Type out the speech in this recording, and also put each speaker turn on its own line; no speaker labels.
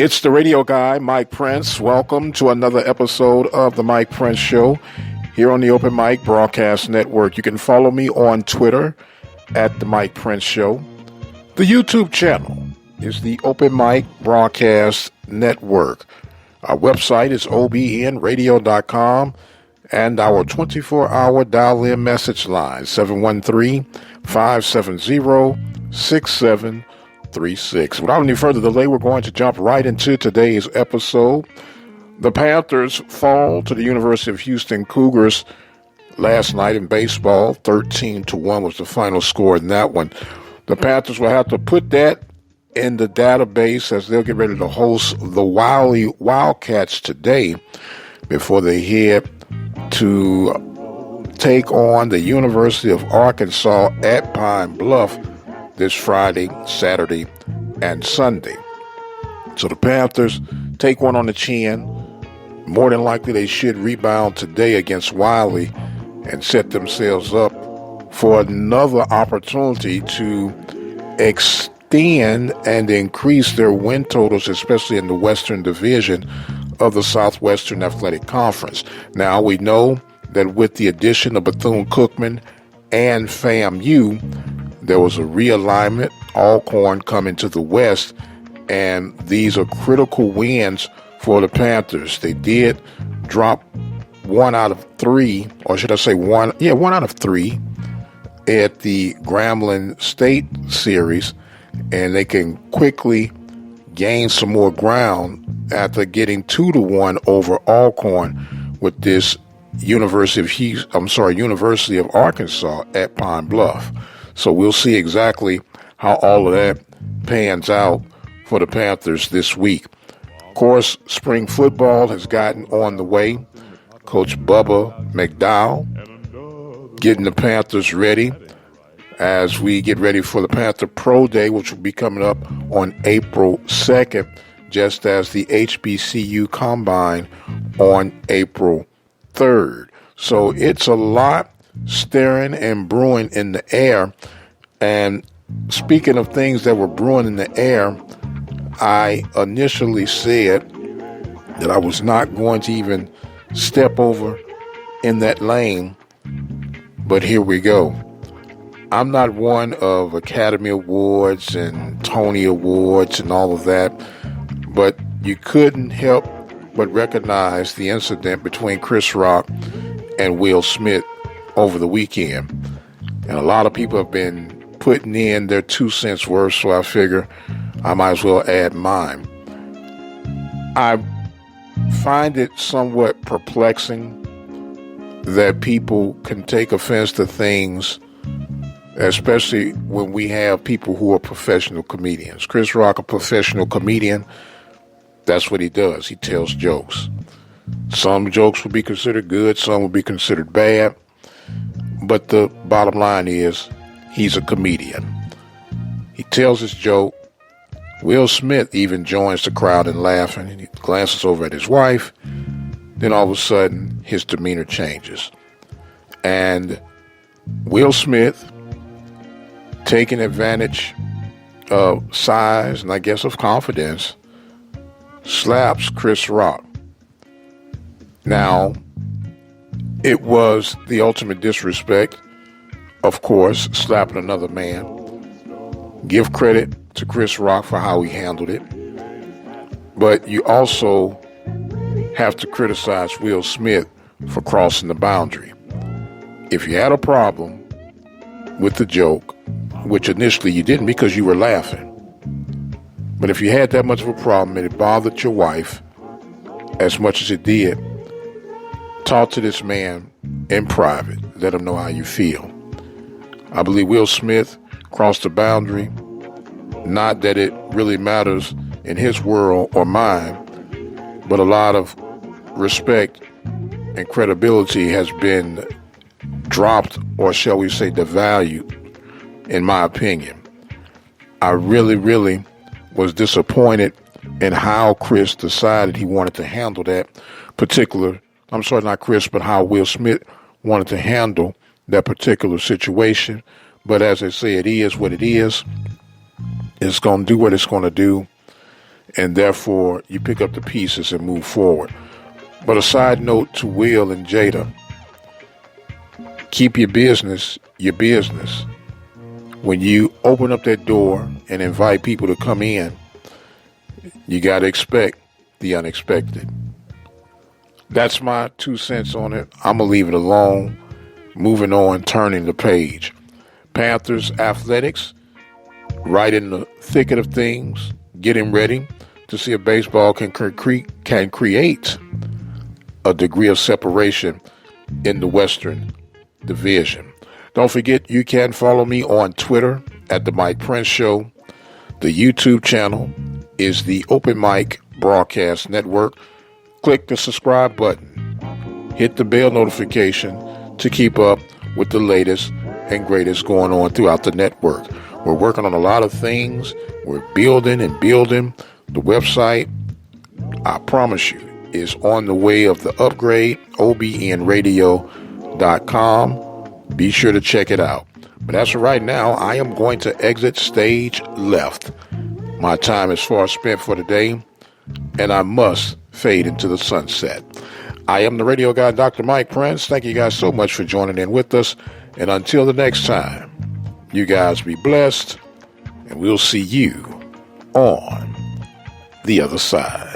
It's the radio guy, Mike Prince. Welcome to another episode of the Mike Prince Show here on the Open Mic Broadcast Network. You can follow me on Twitter at the Mike Prince Show. The YouTube channel is the Open Mic Broadcast Network. Our website is obnradio.com and our 24-hour dial-in message line, 713-570-6736. Without any further delay, we're going to jump right into today's episode. The Panthers fall to the University of Houston Cougars last night in baseball. 13-1 was the final score in that one. The Panthers will have to put that in the database as they'll get ready to host the Wildcats today before they head to take on the University of Arkansas at Pine Bluff this Friday, Saturday, and Sunday. So the Panthers take one on the chin. More than likely they should rebound today against Wiley and set themselves up for another opportunity to extend and increase their win totals, especially in the Western Division of the Southwestern Athletic Conference. Now, we know that with the addition of Bethune-Cookman and FAMU, there was a realignment, Alcorn coming to the West, and these are critical wins for the Panthers. They did drop one out of three at the Grambling State series, and they can quickly gain some more ground after getting 2-1 over Alcorn with this University of Arkansas at Pine Bluff. So we'll see exactly how all of that pans out for the Panthers this week. Of course, spring football has gotten on the way. Coach Bubba McDowell getting the Panthers ready as we get ready for the Panther Pro Day, which will be coming up on April 2nd, just as the HBCU Combine on April 3rd. So it's a lot stirring and brewing in the air. And speaking of things that were brewing in the air, I initially said that I was not going to even step over in that lane, but here we go. I'm not one of Academy Awards and Tony Awards and all of that, but you couldn't help but recognize the incident between Chris Rock and Will Smith over the weekend. And a lot of people have been putting in their 2 cents worth, so I figure I might as well add mine. I find it somewhat perplexing that people can take offense to things, especially when we have people who are professional comedians. Chris Rock, a professional comedian, that's what he does. He tells jokes. Some jokes will be considered good, some will be considered bad. But the bottom line is, he's a comedian. He tells his joke. Will Smith even joins the crowd in laughing, and he glances over at his wife. Then all of a sudden, his demeanor changes. And Will Smith, taking advantage of size and I guess of confidence, slaps Chris Rock. Now, it was the ultimate disrespect, of course, slapping another man. Give credit to Chris Rock for how he handled it. But you also have to criticize Will Smith for crossing the boundary. If you had a problem with the joke, which initially you didn't because you were laughing, but if you had that much of a problem and it bothered your wife as much as it did, talk to this man in private. Let him know how you feel. I believe Will Smith crossed the boundary. Not that it really matters in his world or mine, but a lot of respect and credibility has been dropped, or shall we say devalued, in my opinion. I really was disappointed in how Chris decided he wanted to handle that particular, how Will Smith wanted to handle that particular situation. But as I say, it is what it is. It's going to do what it's going to do. and therefore you pick up the pieces and move forward. But a side note to Will and Jada, keep your business your business. When you open up that door and invite people to come in, you got to expect the unexpected. That's my 2 cents on it. I'm going to leave it alone. Moving on, turning the page. Panthers athletics, right in the thicket of things, getting ready to see if baseball can create a degree of separation in the Western Division. Don't forget, you can follow me on Twitter at The Mike Prince Show. The YouTube channel is the Open Mic Broadcast Network. Click the subscribe button. Hit the bell notification to keep up with the latest and greatest going on throughout the network. We're working on a lot of things. We're building. The website, I promise you, is on the way of the upgrade, obnradio.com. Be sure to check it out. But as for right now, I am going to exit stage left. My time is far spent for today, and I must fade into the sunset. I am the radio guy, Dr. Mike Prince. Thank you guys so much for joining in with us. And until the next time, you guys be blessed, and we'll see you on the other side.